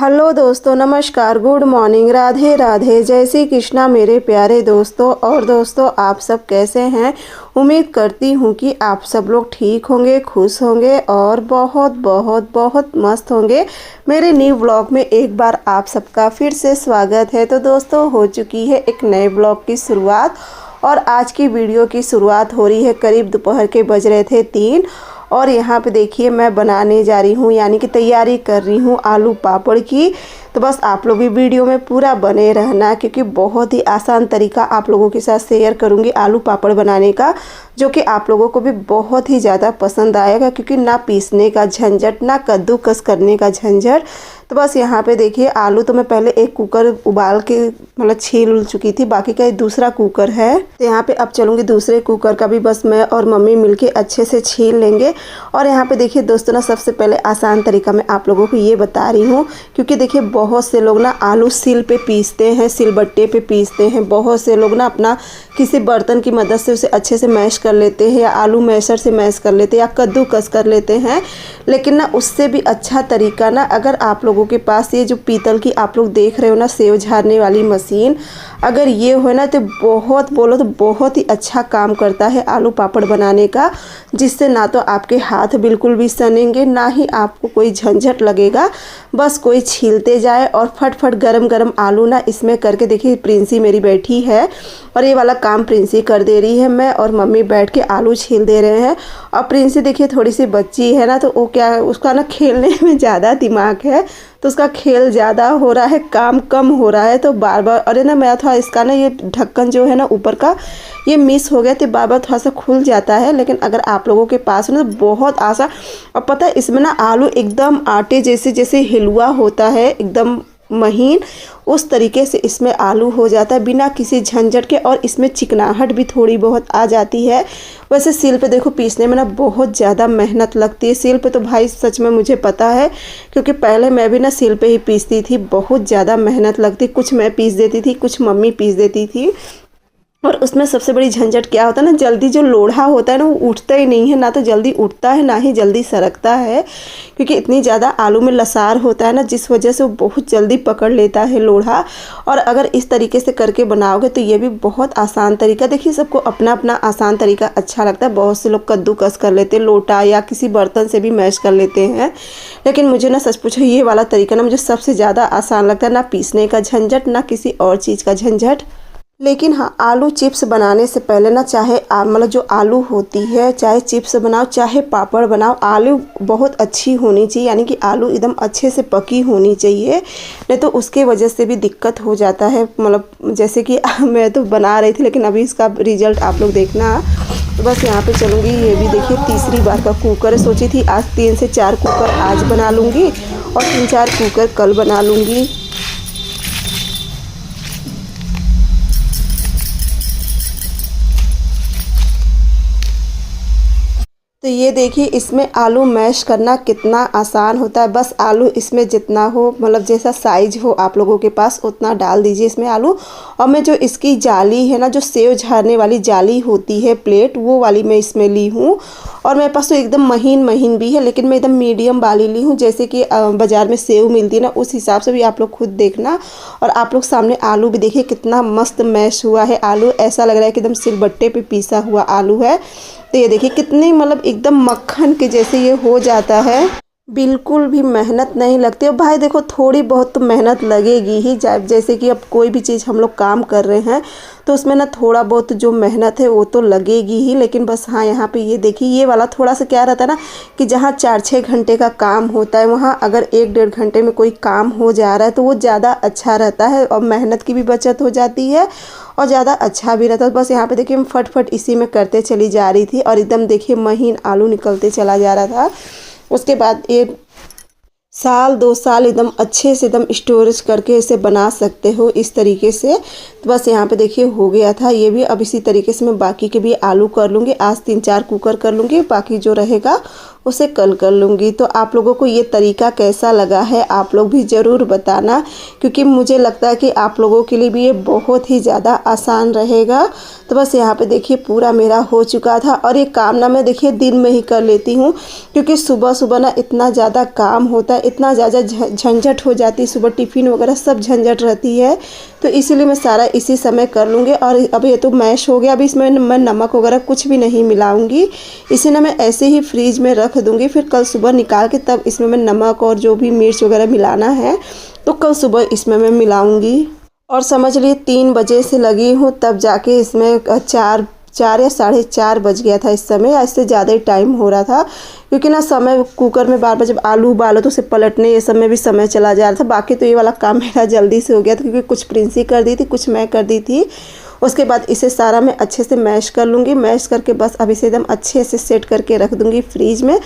Hello दोस्तों, नमस्कार, good morning, Radhe Radhe, जय श्री कृष्णा मेरे प्यारे दोस्तों। और दोस्तों, आप सब कैसे हैं? उम्मीद करती हूँ कि आप सब लोग ठीक होंगे, खुश होंगे और बहुत बहुत बहुत मस्त होंगे। मेरे न्यू ब्लॉग में एक बार आप सबका फिर से स्वागत है। तो दोस्तों, हो चुकी है एक नए ब्लॉग की शुरुआत और आज की वीडियो की शुरुआत हो रही है। करीब दोपहर के बज रहे थे 3 और यहाँ पे देखिए मैं बनाने जा रही हूँ, यानी कि तैयारी कर रही हूँ आलू पापड़ की। तो बस आप लोग भी वीडियो में पूरा बने रहना, क्योंकि बहुत ही आसान तरीका आप लोगों के साथ शेयर करूँगी आलू पापड़ बनाने का, जो कि आप लोगों को भी बहुत ही ज़्यादा पसंद आएगा। क्योंकि ना पीसने का झंझट, ना कद्दूकस करने का झंझट। तो बस यहाँ पे देखिए आलू तो मैं पहले एक कुकर उबाल के मतलब छील चुकी थी, बाकी का एक दूसरा कुकर है। तो यहाँ पे अब चलूँगी दूसरे कुकर का भी बस मैं और मम्मी मिलके अच्छे से छील लेंगे। और यहाँ पे देखिए दोस्तों ना, सबसे पहले आसान तरीका मैं आप लोगों को ये बता रही हूँ, क्योंकि देखिए बहुत से लोग ना आलू सिल पे पीसते हैं, सिलबट्टे पे पीसते हैं। बहुत से लोग ना अपना किसी बर्तन की मदद से उसे अच्छे से मैश कर लेते हैं, या आलू मैशर से मैश कर लेते हैं, या कद्दूकस कर लेते हैं। लेकिन ना उससे भी अच्छा तरीका ना, अगर आप लोगों के पास ये जो पीतल की आप लोग देख रहे हो ना सेव झाड़ने वाली मशीन, अगर ये हो ना तो बहुत बोलो तो बहुत ही अच्छा काम करता है आलू पापड़ बनाने का। जिससे ना तो आपके हाथ बिल्कुल भी सनेंगे, ना ही आपको कोई झंझट लगेगा। बस कोई छीलते जाए और फटफट गरम गरम आलू ना इसमें करके, देखिए प्रिंसी मेरी बैठी है और ये वाला काम प्रिंसी कर दे रही है। मैं और मम्मी बैठ के आलू छील दे रहे हैं। और प्रिंसी देखिए थोड़ी सी बच्ची है ना, तो वो क्या उसका ना खेलने में ज़्यादा दिमाग है, तो उसका खेल ज़्यादा हो रहा है, काम कम हो रहा है। तो बार बार अरे ना मैं थोड़ा इसका ना ये ढक्कन जो है ना ऊपर का ये मिस हो गया, तो बार बार थोड़ा सा खुल जाता है। लेकिन अगर आप लोगों के पास ना तो बहुत आसान। और पता है इसमें ना आलू एकदम आटे जैसे, जैसे हिलवा होता है एकदम महीन, उस तरीके से इसमें आलू हो जाता है बिना किसी झंझट के। और इसमें चिकनाहट भी थोड़ी बहुत आ जाती है। वैसे सिल पे देखो पीसने में ना बहुत ज़्यादा मेहनत लगती है। सिल पे तो भाई सच में मुझे पता है, क्योंकि पहले मैं भी ना सिल पे ही पीसती थी। बहुत ज़्यादा मेहनत लगती, कुछ मैं पीस देती थी, कुछ मम्मी पीस देती थी। और उसमें सबसे बड़ी झंझट क्या होता है ना, जल्दी जो लोढ़ा होता है ना वो उठता ही नहीं है, ना तो जल्दी उठता है ना ही जल्दी सरकता है। क्योंकि इतनी ज़्यादा आलू में लसार होता है ना, जिस वजह से वो बहुत जल्दी पकड़ लेता है लोढ़ा। और अगर इस तरीके से करके बनाओगे तो ये भी बहुत आसान तरीका। देखिए सबको अपना अपना आसान तरीका अच्छा लगता है। बहुत से लोग कद्दूकस कर लेते हैं, लोटा या किसी बर्तन से भी मैश कर लेते हैं। लेकिन मुझे ना सच पूछो ये वाला तरीका ना मुझे सबसे ज़्यादा आसान लगता है। ना पीसने का झंझट, ना किसी और चीज़ का झंझट। लेकिन हाँ, आलू चिप्स बनाने से पहले ना, चाहे मतलब जो आलू होती है, चाहे चिप्स बनाओ चाहे पापड़ बनाओ, आलू बहुत अच्छी होनी चाहिए, यानी कि आलू एकदम अच्छे से पकी होनी चाहिए। नहीं तो उसके वजह से भी दिक्कत हो जाता है। मतलब जैसे कि मैं तो बना रही थी, लेकिन अभी इसका रिजल्ट आप लोग देखना। तो बस यहाँ पे चलूँगी। ये भी देखिए तीसरी बार का कुकर है। सोची थी आज 3 से 4 कुकर आज बना लूँगी और 3-4 कुकर कल बना लूँगी। तो ये देखिए इसमें आलू मैश करना कितना आसान होता है। बस आलू इसमें जितना हो, मतलब जैसा साइज हो आप लोगों के पास, उतना डाल दीजिए इसमें आलू। और मैं जो इसकी जाली है ना, जो सेव झाड़ने वाली जाली होती है प्लेट, वो वाली मैं इसमें ली हूँ। और मेरे पास तो एकदम महीन महीन भी है, लेकिन मैं एकदम मीडियम वाली ली हूँ, जैसे कि बाज़ार में सेव मिलती है ना, उस हिसाब से भी आप लोग खुद देखना। और आप लोग सामने आलू भी देखिए कितना मस्त मैश हुआ है आलू। ऐसा लग रहा है कि एकदम सिलबट्टे पे पीसा हुआ आलू है। तो ये देखिए कितनी मतलब एकदम मक्खन के जैसे ये हो जाता है। बिल्कुल भी मेहनत नहीं लगती। और भाई देखो थोड़ी बहुत तो मेहनत लगेगी ही, जैसे कि अब कोई भी चीज़ हम लोग काम कर रहे हैं तो उसमें ना थोड़ा बहुत जो मेहनत है वो तो लगेगी ही। लेकिन बस हाँ, यहाँ पे ये देखिए ये वाला थोड़ा सा क्या रहता है ना, कि जहाँ 4-6 घंटे का काम होता है, वहाँ अगर 1-1.5 घंटे में कोई काम हो जा रहा है तो वो ज़्यादा अच्छा रहता है। और मेहनत की भी बचत हो जाती है और ज़्यादा अच्छा भी रहता है। बस यहाँ पे देखिए मैं फटफट इसी में करते चली जा रही थी और एकदम देखिए महीन आलू निकलते चला जा रहा था। उसके बाद ये 1-2 साल एकदम अच्छे से एकदम स्टोरेज करके इसे बना सकते हो इस तरीके से। तो बस यहाँ पे देखिए हो गया था ये भी। अब इसी तरीके से मैं बाकी के भी आलू कर लूँगी। आज 3-4 कुकर कर लूँगी, बाकी जो रहेगा उसे कल कर लूँगी। तो आप लोगों को ये तरीका कैसा लगा है आप लोग भी ज़रूर बताना, क्योंकि मुझे लगता है कि आप लोगों के लिए भी ये बहुत ही ज़्यादा आसान रहेगा। तो बस यहाँ पे देखिए पूरा मेरा हो चुका था। और ये काम ना मैं देखिए दिन में ही कर लेती हूँ, क्योंकि सुबह सुबह ना इतना ज़्यादा काम होता है, इतना ज़्यादा झंझट हो जाती है, सुबह टिफ़िन वगैरह सब झंझट रहती है। तो इसीलिए मैं सारा इसी समय कर लूँगी। और अब ये तो मैश हो गया, अभी इसमें मैं नमक वगैरह कुछ भी नहीं मिलाऊंगी। इसे ना मैं ऐसे ही फ्रीज में रख दूँगी, फिर कल सुबह निकाल के तब इसमें मैं नमक और जो भी मिर्च वगैरह मिलाना है तो कल सुबह इसमें मैं मिलाऊंगी। और समझ लिए 3 बजे से लगी हूँ, तब जाके इसमें 4 या 4:30 बज गया था इस समय। इससे ज़्यादा ही टाइम हो रहा था, क्योंकि ना समय कुकर में बार बार जब आलू उबालो तो उसे पलटने ये सब में भी समय चला जा रहा था। बाकी तो ये वाला काम मेरा जल्दी से हो गया था, क्योंकि कुछ प्रिंसी कर दी थी, कुछ मैं कर दी थी। उसके बाद इसे सारा मैं अच्छे से मैश कर लूँगी। मैश करके बस अब इसे एकदम अच्छे से सेट करके रख दूँगी फ्रीज में।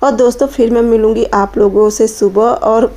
और दोस्तों फिर मैं मिलूँगी आप लोगों से सुबह, और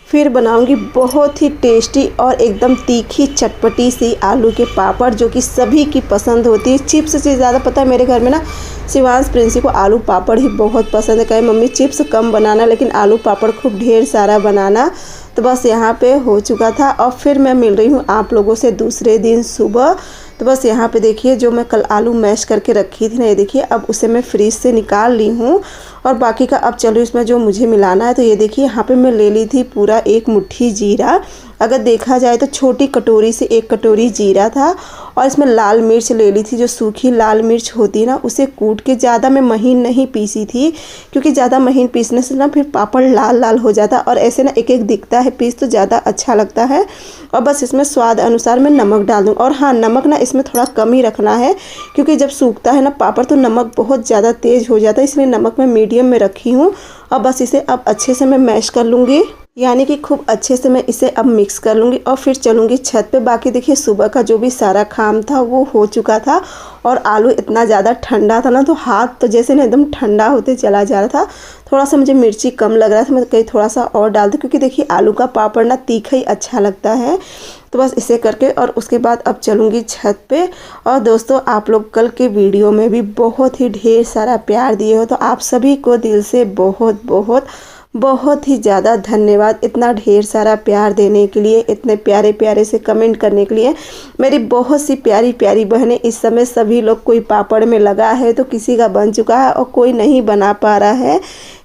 फिर बनाऊंगी बहुत ही टेस्टी और एकदम तीखी चटपटी सी आलू के पापड़, जो कि सभी की पसंद होती है। चिप्स से ज़्यादा पता है मेरे घर में ना शिवांश प्रिंसी को आलू पापड़ ही बहुत पसंद है। कहे मम्मी चिप्स कम बनाना, लेकिन आलू पापड़ खूब ढेर सारा बनाना। तो बस यहाँ पे हो चुका था। और फिर मैं मिल रही हूँ आप लोगों से दूसरे दिन सुबह। तो बस यहाँ पे देखिए जो मैं कल आलू मैश करके रखी थी ना, ये देखिए अब उसे मैं फ्रीज से निकाल ली हूँ। और बाकी का अब चलो इसमें जो मुझे मिलाना है। तो ये देखिए यहाँ पे मैं ले ली थी पूरा 1 मुट्ठी जीरा। अगर देखा जाए तो छोटी कटोरी से 1 कटोरी जीरा था। और इसमें लाल मिर्च ले ली थी, जो सूखी लाल मिर्च होती है ना, उसे कूट के, ज़्यादा मैं महीन नहीं पीसी थी, क्योंकि ज़्यादा महीन पीसने से ना फिर पापड़ लाल लाल हो जाता। और ऐसे ना एक एक दिखता है पीस तो ज़्यादा अच्छा लगता है। और बस इसमें स्वाद अनुसार मैं नमक डाल दूँ। और हाँ, नमक ना इसमें थोड़ा कम ही रखना है, क्योंकि जब सूखता है ना पापड़ तो नमक बहुत ज़्यादा तेज़ हो जाता है, इसलिए नमक मैं मीडियम में रखी हूँ। और बस इसे अब अच्छे से मैं मैश कर लूँगी, यानी कि खूब अच्छे से मैं इसे अब मिक्स कर लूँगी। और फिर चलूँगी छत पे। बाकी देखिए सुबह का जो भी सारा काम था वो हो चुका था। और आलू इतना ज़्यादा ठंडा था ना, तो हाथ तो जैसे ना एकदम ठंडा होते चला जा रहा था। थोड़ा सा मुझे मिर्ची कम लग रहा था, मैं कहीं थोड़ा सा और डाल दूँ, क्योंकि देखिए आलू का पापड़ ना तीखा ही अच्छा लगता है। तो बस इसे करके और उसके बाद अब चलूँगी छत पे। और दोस्तों आप लोग कल के वीडियो में भी बहुत ही ढेर सारा प्यार दिए हो, तो आप सभी को दिल से बहुत बहुत बहुत ही ज़्यादा धन्यवाद इतना ढेर सारा प्यार देने के लिए, इतने प्यारे प्यारे से कमेंट करने के लिए। मेरी बहुत सी प्यारी प्यारी बहनें इस समय सभी लोग कोई पापड़ में लगा है, तो किसी का बन चुका है और कोई नहीं बना पा रहा है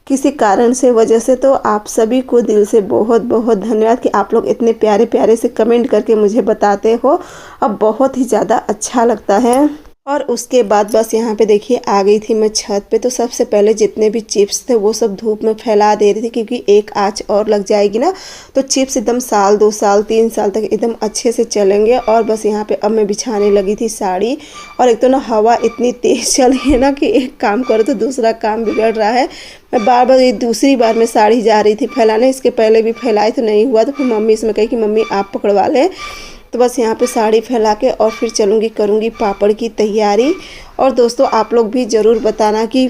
किसी कारण से वजह से। तो आप सभी को दिल से बहुत बहुत धन्यवाद कि आप लोग इतने प्यारे प्यारे से कमेंट करके मुझे बताते हो। अब बहुत ही ज़्यादा अच्छा लगता है। और उसके बाद बस यहाँ पे देखिए आ गई थी मैं छत पे। तो सबसे पहले जितने भी चिप्स थे वो सब धूप में फैला दे रही थी, क्योंकि एक आंच और लग जाएगी ना तो चिप्स एकदम साल 2 साल 3 साल तक एकदम अच्छे से चलेंगे। और बस यहाँ पे अब मैं बिछाने लगी थी साड़ी। और एक तो ना हवा इतनी तेज़ चल रही है ना कि एक काम करो तो दूसरा काम बिगड़ रहा है। मैं बार बार ये दूसरी बार मैं साड़ी जा रही थी फैलाने, इसके पहले भी फैलाई तो नहीं हुआ। तो फिर मम्मी इसमें कही कि मम्मी आप पकड़वा लें। तो बस यहाँ पे साड़ी फैला के और फिर चलूँगी करूँगी पापड़ की तैयारी। और दोस्तों आप लोग भी ज़रूर बताना कि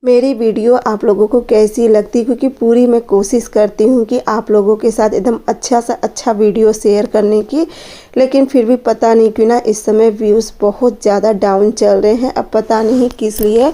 मेरी वीडियो आप लोगों को कैसी लगती, क्योंकि पूरी मैं कोशिश करती हूँ कि आप लोगों के साथ एकदम अच्छा सा अच्छा वीडियो शेयर करने की। लेकिन फिर भी पता नहीं क्यों ना इस समय व्यूज़ बहुत ज़्यादा डाउन चल रहे हैं। अब पता नहीं किस लिए।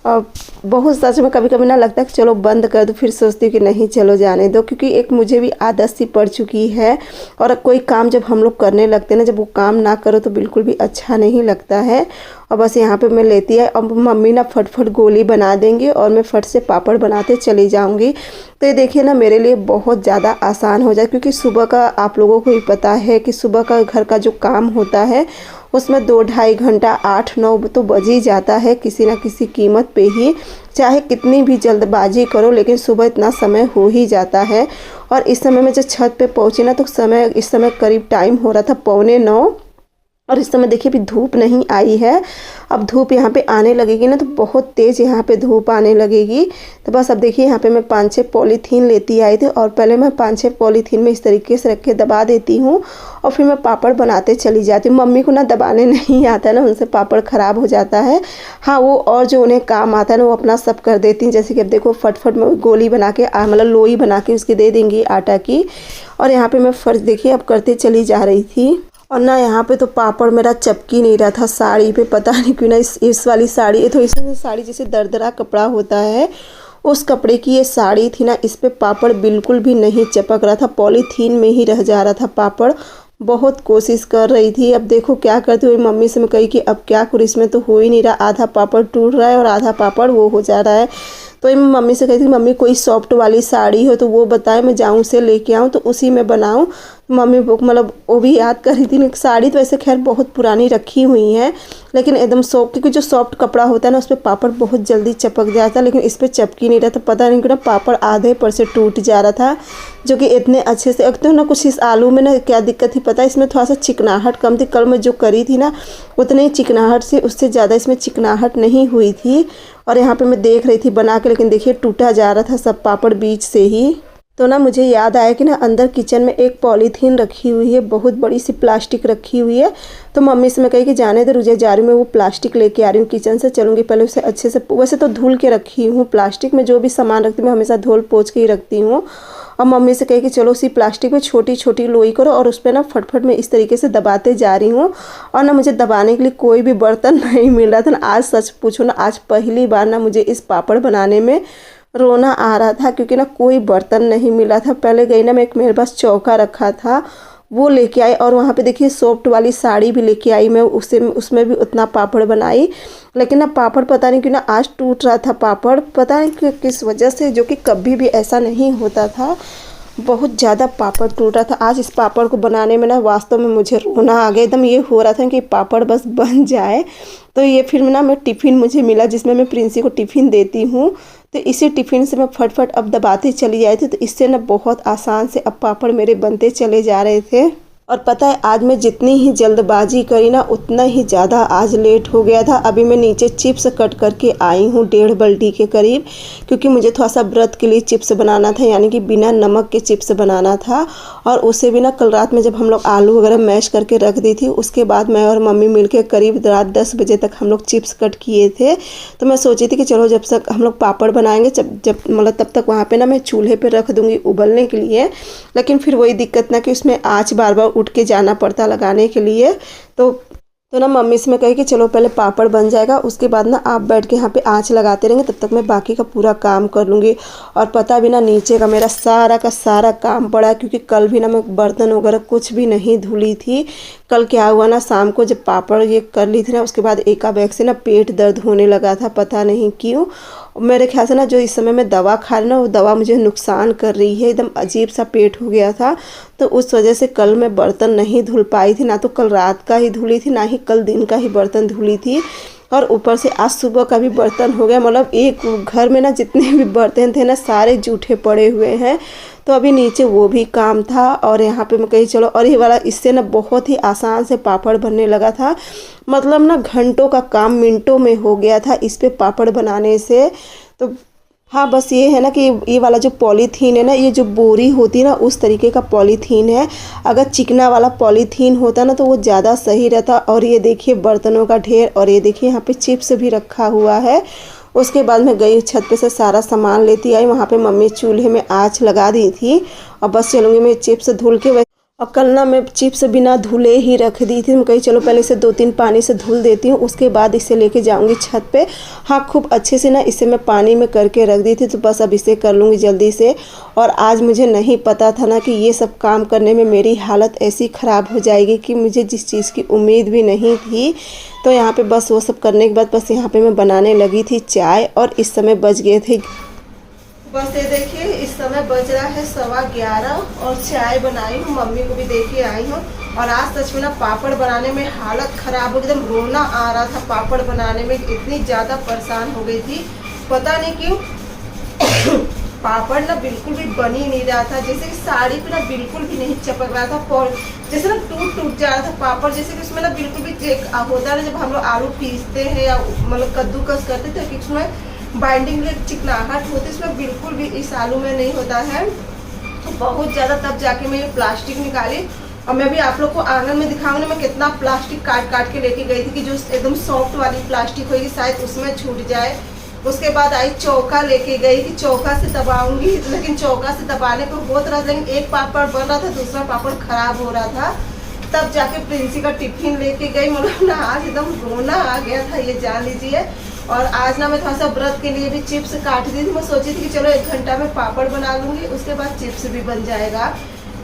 बहुत सच में कभी कभी ना लगता है कि चलो बंद कर दो, फिर सोचती हूँ कि नहीं चलो जाने दो, क्योंकि एक मुझे भी आदत सी पड़ चुकी है। और कोई काम जब हम लोग करने लगते हैं ना, जब वो काम ना करो तो बिल्कुल भी अच्छा नहीं लगता है। और बस यहाँ पे मैं लेती है। अब मम्मी ना फटफट गोली बना देंगे और मैं फट से पापड़ बनाते चली जाऊँगी। तो ये देखिए ना मेरे लिए बहुत ज़्यादा आसान हो जाए, क्योंकि सुबह का आप लोगों को ही पता है कि सुबह का घर का जो काम होता है उसमें 2-2.5 घंटा 8-9 तो बज ही जाता है किसी ना किसी कीमत पे ही। चाहे कितनी भी जल्दबाजी करो, लेकिन सुबह इतना समय हो ही जाता है। और इस समय मैं जब छत पे पहुंची ना तो इस समय करीब टाइम हो रहा था 8:45। और इस समय देखिए अभी धूप नहीं आई है। अब धूप यहाँ पे आने लगेगी ना तो बहुत तेज़ यहाँ पे धूप आने लगेगी। तो बस अब देखिए यहाँ पे मैं 5-6 पॉलीथीन लेती आई थी। और पहले मैं 5-6 पॉलीथीन में इस तरीके से रख के दबा देती हूँ और फिर मैं पापड़ बनाते चली जाती हूँ। मम्मी को ना दबाने नहीं आता है ना, उनसे पापड़ ख़राब हो जाता है। हाँ, वो और जो उन्हें काम आता है ना वो अपना सब कर देती हैं। जैसे कि अब देखो फटफट में गोली बना के मतलब लोई बना के उसकी दे देंगी आटा की। और यहाँ पर मैं फर्श देखिए अब करते चली जा रही थी। और ना यहाँ पे तो पापड़ मेरा चपकी नहीं रहा था साड़ी पे, पता नहीं क्यों ना इस वाली साड़ी, तो इसमें साड़ी जैसे दरदरा कपड़ा होता है उस कपड़े की ये साड़ी थी ना, इस पे पापड़ बिल्कुल भी नहीं चिपक रहा था, पॉलीथीन में ही रह जा रहा था पापड़। बहुत कोशिश कर रही थी। अब देखो क्या करती हुई मम्मी से मैं कही कि अब क्या करूँ, इसमें तो हो ही नहीं रहा, आधा पापड़ टूट रहा है और आधा पापड़ वो हो जा रहा है। तो मैं मम्मी से कही थी मम्मी कोई सॉफ्ट वाली साड़ी हो तो वो बताए, मैं जाऊँ से लेके आऊँ तो उसी में बनाऊँ। मम्मी मतलब वो भी याद कर रही थी। साड़ी तो वैसे खैर बहुत पुरानी रखी हुई है, लेकिन एकदम सॉफ्ट, क्योंकि जो सॉफ्ट कपड़ा होता है ना उस पर पापड़ बहुत जल्दी चिपक जाता है, लेकिन इस पर चिपकी नहीं रहा था। पता नहीं क्यों ना पापड़ आधे पर से टूट जा रहा था, जो कि इतने अच्छे से। एक तो ना कुछ इस आलू में ना क्या दिक्कत थी पता है, इसमें थोड़ा सा चिकनाहट कम थी। कल मैं जो करी थी ना उतने ही चिकनाहट से, उससे ज़्यादा इसमें चिकनाहट नहीं हुई थी। और यहाँ पे मैं देख रही थी बना के, लेकिन देखिए टूटा जा रहा था सब पापड़ बीच से ही। तो ना मुझे याद आया कि ना अंदर किचन में एक पॉलीथीन रखी हुई है, बहुत बड़ी सी प्लास्टिक रखी हुई है। तो मम्मी से मैं कही कि जाने दे, रुझे जा रही हूँ मैं वो प्लास्टिक लेके आ रही हूँ किचन से, चलूँगी पहले उसे अच्छे से, वैसे तो धुल के रखी हूँ। प्लास्टिक में जो भी सामान रखती हूँ मैं हमेशा धुल पोंछ के ही रखती हूँ। और मम्मी से कही कि चलो उसी प्लास्टिक में छोटी छोटी लोई करो और उस पर ना फटफट में इस तरीके से दबाते जा रही हूँ। और ना मुझे दबाने के लिए कोई भी बर्तन नहीं मिल रहा था ना। आज सच पूछो ना, आज पहली बार ना मुझे इस पापड़ बनाने में रोना आ रहा था, क्योंकि ना कोई बर्तन नहीं मिला था। पहले गई ना, मैं एक मेरे पास चौका रखा था वो लेके आई, और वहाँ पे देखिए सॉफ्ट वाली साड़ी भी लेके आई मैं, उसमें भी उतना पापड़ बनाई। लेकिन ना पापड़ पता नहीं क्यों ना आज टूट रहा था पापड़, पता नहीं किस वजह से, जो कि कभी भी ऐसा नहीं होता था। बहुत ज़्यादा पापड़ टूट रहा था। आज इस पापड़ को बनाने में ना वास्तव में मुझे रोना आ गया। एकदम ये हो रहा था कि पापड़ बस बन जाए। तो ये फिर ना मैं टिफ़िन मुझे मिला जिसमें मैं प्रिंसी को टिफ़िन देती हूँ, तो इसी टिफ़िन से मैं फटफट अब दबाती चली आई थी। तो इससे ना बहुत आसान से अब पापड़ मेरे बनते चले जा रहे थे। और पता है आज मैं जितनी ही जल्दबाजी करी ना उतना ही ज़्यादा आज लेट हो गया था। अभी मैं नीचे चिप्स कट करके आई हूँ 1.5 बाल्टी के करीब, क्योंकि मुझे थोड़ा सा व्रत के लिए चिप्स बनाना था, यानी कि बिना नमक के चिप्स बनाना था। और उसे भी ना कल रात में जब हम लोग आलू वगैरह मैश करके रख दी थी, उसके बाद मैं और मम्मी मिलकर करीब रात 10 बजे तक हम लोग चिप्स कट किए थे। तो मैं सोची थी कि चलो जब तक हम लोग पापड़ बनाएंगे जब मतलब तब तक वहाँ पर ना मैं चूल्हे पर रख दूँगी उबलने के लिए। लेकिन फिर वही दिक्कत ना कि उसमें आँच बार बार उठ के जाना पड़ता लगाने के लिए। तो ना मम्मी से मैं कही कि चलो पहले पापड़ बन जाएगा, उसके बाद ना आप बैठ के यहाँ पे आँच लगाते रहेंगे, तब तक मैं बाकी का पूरा काम कर लूँगी। और पता भी ना नीचे का मेरा सारा का सारा काम पड़ा है, क्योंकि कल भी ना मैं बर्तन वगैरह कुछ भी नहीं धुली थी। कल क्या हुआ ना, शाम को जब पापड़ ये कर ली थी ना, उसके बाद एकाएक से ना पेट दर्द होने लगा था, पता नहीं क्यों। मेरे ख्याल से ना जो इस समय मैं दवा खा रही ना, वो दवा मुझे नुकसान कर रही है। एकदम अजीब सा पेट हो गया था, तो उस वजह से कल मैं बर्तन नहीं धुल पाई थी। ना तो कल रात का ही धुली थी, ना ही कल दिन का ही बर्तन धुली थी। और ऊपर से आज सुबह का भी बर्तन हो गया। मतलब एक घर में ना जितने भी बर्तन थे ना सारे जूठे पड़े हुए हैं। तो अभी नीचे वो भी काम था, और यहाँ पे मैं कही चलो, और ये वाला इससे ना बहुत ही आसान से पापड़ बनने लगा था। मतलब ना घंटों का काम मिनटों में हो गया था इस पे पापड़ बनाने से। तो हाँ, बस ये है ना कि ये वाला जो पॉलीथीन है ना, ये जो बोरी होती है ना उस तरीके का पॉलीथीन है। अगर चिकना वाला पॉलीथीन होता ना तो वो ज़्यादा सही रहता। और ये देखिए बर्तनों का ढेर, और ये देखिए यहाँ पे चिप्स भी रखा हुआ है। उसके बाद मैं गई छत पे से सारा सामान लेती आई। वहाँ पे मम्मी चूल्हे में आँच लगा दी थी, और बस चलूँगी मैं चिप्स धुल के। और कल ना मैं चिप्स बिना धुले ही रख दी थी। मैं कही चलो पहले इसे 2-3 पानी से धुल देती हूँ, उसके बाद इसे लेके जाऊँगी छत पे। हाँ, खूब अच्छे से ना इसे मैं पानी में करके रख दी थी, तो बस अब इसे कर लूँगी जल्दी से। और आज मुझे नहीं पता था ना कि ये सब काम करने में मेरी हालत ऐसी ख़राब हो जाएगी, कि मुझे जिस चीज़ की उम्मीद भी नहीं थी। तो यहाँ पर बस वो सब करने के बाद बस यहाँ पर मैं बनाने लगी थी चाय, और इस समय बज गए थे, बस ये देखिए इस समय बज रहा है 11:15, और चाय बनाई हूँ, मम्मी को भी दे के आई हूँ। और आज सच में ना पापड़ बनाने में हालत ख़राब हो गई, एकदम रोना आ रहा था पापड़ बनाने में। इतनी ज़्यादा परेशान हो गई थी, पता नहीं क्यों। पापड़ ना बिल्कुल भी बन ही नहीं रहा था, जैसे कि साड़ी पे ना बिल्कुल भी नहीं चिपक रहा था। जैसे ना टूट जा रहा था पापड़, जैसे कि उसमें ना बिल्कुल भी होता है जब हम लोग आलू पीसते हैं या मतलब कद्दूकस करते थे, कि उसमें बाइंडिंग में चिकनाहट होती है, इसमें बिल्कुल भी इस आलू में नहीं होता है। तो बहुत ज़्यादा तब जाके मैं ये प्लास्टिक निकाली। और मैं भी आप लोग को आंगन में दिखाऊंगी ना, मैं कितना प्लास्टिक काट के लेके गई थी, कि जो एकदम सॉफ्ट वाली प्लास्टिक होगी शायद उसमें छूट जाए। उसके बाद आई चौका लेके गई कि चौका से दबाऊंगी, लेकिन चौका से दबाने को बहुत रहा, लेकिन एक पापड़ बन रहा था, दूसरा पापड़ खराब हो रहा था। तब जाके प्रिंसी का टिफिन लेके गई। मतलब ना आज एकदम रोना आ गया था, ये जान लीजिए। और आज ना मैं थोड़ा सा व्रत के लिए भी चिप्स काट दी थी। मैं सोची थी कि चलो 1 घंटा में पापड़ बना लूँगी, उसके बाद चिप्स भी बन जाएगा।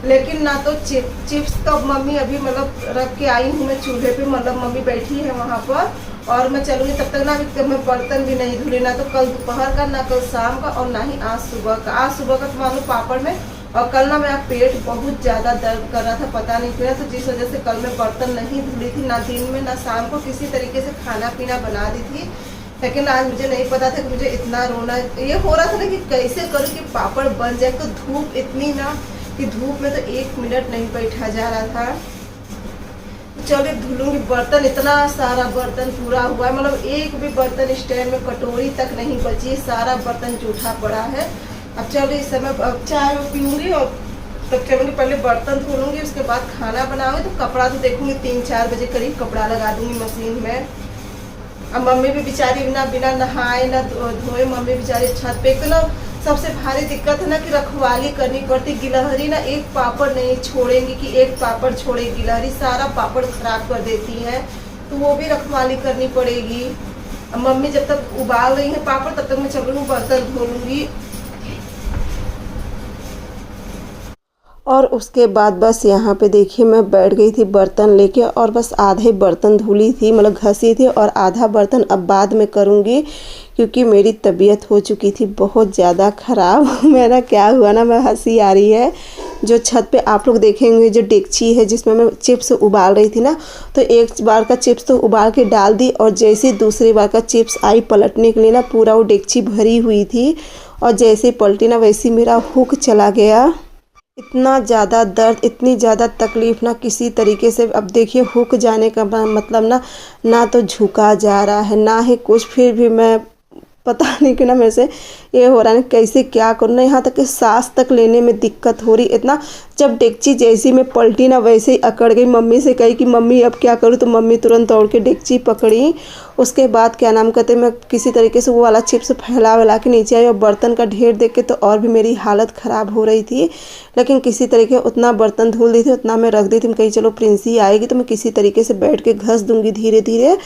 लेकिन ना तो चिप्स तो मम्मी अभी मतलब रख के आई हूँ मैं चूल्हे पे, मतलब मम्मी बैठी है वहाँ पर और मैं चलूँगी तब तक ना अभी मैं बर्तन भी नहीं धुली, ना तो कल दोपहर का, ना कल शाम का, और ना ही आज सुबह का। आज सुबह का तो मालूम पापड़ में, और कल ना मेरा पेट बहुत ज़्यादा दर्द कर रहा था, पता नहीं क्यों, तो जिस वजह से कल मैं बर्तन नहीं धुली थी, ना दिन में ना शाम को, किसी तरीके से खाना पीना बना दी थी। लेकिन आज मुझे नहीं पता था कि मुझे इतना रोना ये हो रहा था ना कि कैसे करूँ कि पापड़ बन जाए। तो धूप इतनी ना कि धूप में तो 1 मिनट नहीं बैठा जा रहा था। चलिए धुलूंगी बर्तन, इतना सारा बर्तन पूरा हुआ है, मतलब एक भी बर्तन स्टैंड में कटोरी तक नहीं बची, सारा बर्तन जूठा पड़ा है। अब चलिए इस समय अब चाय पीऊँगी और तब चलूँगी, पहले बर्तन धुलूँगी, उसके बाद खाना बनाऊँगी। तो कपड़ा तो देखूँगी 3-4 बजे करीब कपड़ा लगा दूँगी मशीन में। अब मम्मी भी बेचारी बिना नहाए ना धोए, मम्मी बेचारी छत पे, तो ना सबसे भारी दिक्कत है ना कि रखवाली करनी पड़ती। गिलहरी ना एक पापड़ नहीं छोड़ेंगी कि एक पापड़ छोड़े, गिलहरी सारा पापड़ खराब कर देती है, तो वो भी रखवाली करनी पड़ेगी। अब मम्मी जब तक उबाल रही है पापड़ तब तक मैं चल रही हूँ बर्तन धो लूँगी। और उसके बाद बस यहाँ पे देखिए मैं बैठ गई थी बर्तन लेके, और बस आधे बर्तन धुली थी, मतलब घसी थी, और आधा बर्तन अब बाद में करूँगी क्योंकि मेरी तबीयत हो चुकी थी बहुत ज़्यादा ख़राब। मेरा क्या हुआ ना, मैं हंसी आ रही है, जो छत पे आप लोग देखेंगे जो डेगची है जिसमें मैं चिप्स उबाल रही थी ना, तो एक बार का चिप्स तो उबाल के डाल दी, और जैसे दूसरी बार का चिप्स आई पलटने के लिए ना, पूरा वो डेगची भरी हुई थी, और जैसे पलटी ना वैसे मेरा हुक चला गया। इतना ज़्यादा दर्द, इतनी ज़्यादा तकलीफ़ ना किसी तरीके से। अब देखिए हुक जाने का मतलब ना तो झुका जा रहा है ना ही कुछ, फिर भी मैं पता नहीं कि ना मेरे से ये हो रहा है कैसे क्या करूँ ना, यहाँ तक कि सांस तक लेने में दिक्कत हो रही इतना। जब डेगची जैसी में पलटी ना वैसे ही अकड़ गई। मम्मी से कही कि मम्मी अब क्या करूँ, तो मम्मी तुरंत दौड़ के डेगची पकड़ी। उसके बाद क्या नाम कहते, मैं किसी तरीके से वो वाला चिप्स फैला के नीचे आई, और बर्तन का ढेर देख के तो और भी मेरी हालत ख़राब हो रही थी। लेकिन किसी तरीके उतना बर्तन धुल दी थी, उतना मैं रख दी थी। मैं कही चलो प्रिंसी आएगी तो मैं किसी तरीके से बैठ के घस दूँगी धीरे धीरे,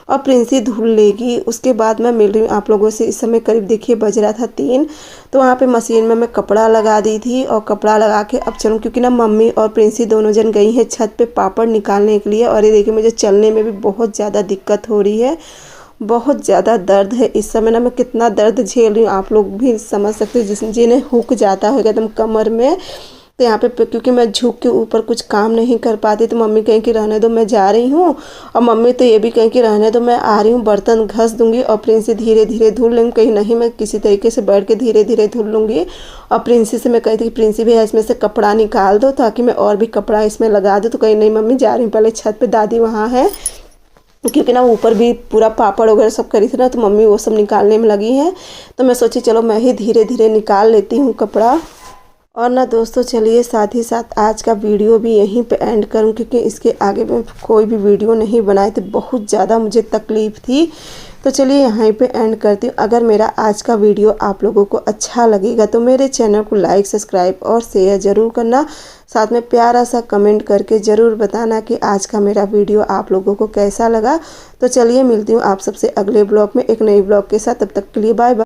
और प्रिंसी धुल लेगी। उसके बाद मैं मिल रही हूँ आप लोगों से। इस समय करीब देखिए बज रहा था 3, तो वहाँ पे मशीन में मैं कपड़ा लगा दी थी, और कपड़ा लगा के अब चलूँ, क्योंकि ना मम्मी और प्रिंसी दोनों जन गई हैं छत पे पापड़ निकालने के लिए। और ये देखिए मुझे चलने में भी बहुत ज़्यादा दिक्कत हो रही है, बहुत ज़्यादा दर्द है इस समय ना। मैं कितना दर्द झेल रही हूँ आप लोग भी समझ सकते हो, जिन्हें हुक जाता होगा एकदम कमर में। तो यहाँ पे क्योंकि मैं झुक के ऊपर कुछ काम नहीं कर पाती, तो मम्मी कहें कि रहने दो मैं जा रही हूँ, और मम्मी तो ये भी कहें कि रहने दो मैं आ रही हूँ, बर्तन घस दूँगी और प्रिंसी धीरे धीरे धुल लेंगे। कहीं नहीं, मैं किसी तरीके से बैठ के धीरे धीरे धुल लूँगी। और प्रिंसी से मैं कही थी कि प्रिंसी भैया इसमें से कपड़ा निकाल दो ताकि मैं और भी कपड़ा इसमें लगा दूँ। तो कहीं नहीं मम्मी जा रही हूँ, पहले छत पर दादी वहाँ है, क्योंकि ना ऊपर भी पूरा पापड़ वगैरह सब करी थी ना, तो मम्मी वो सब निकालने में लगी हैं। तो मैं सोची चलो मैं ही धीरे धीरे निकाल लेती हूँ कपड़ा। और ना दोस्तों चलिए साथ ही साथ आज का वीडियो भी यहीं पे एंड करूँ, क्योंकि इसके आगे मैं कोई भी वीडियो नहीं बनाई थी, बहुत ज़्यादा मुझे तकलीफ़ थी। तो चलिए यहीं पे एंड करती हूँ। अगर मेरा आज का वीडियो आप लोगों को अच्छा लगेगा तो मेरे चैनल को लाइक, सब्सक्राइब और शेयर ज़रूर करना। साथ में प्यारा सा कमेंट करके ज़रूर बताना कि आज का मेरा वीडियो आप लोगों को कैसा लगा। तो चलिए मिलती हूँ आप सबसे अगले ब्लॉग में एक नई ब्लॉग के साथ। तब तक के लिए बाय बाय।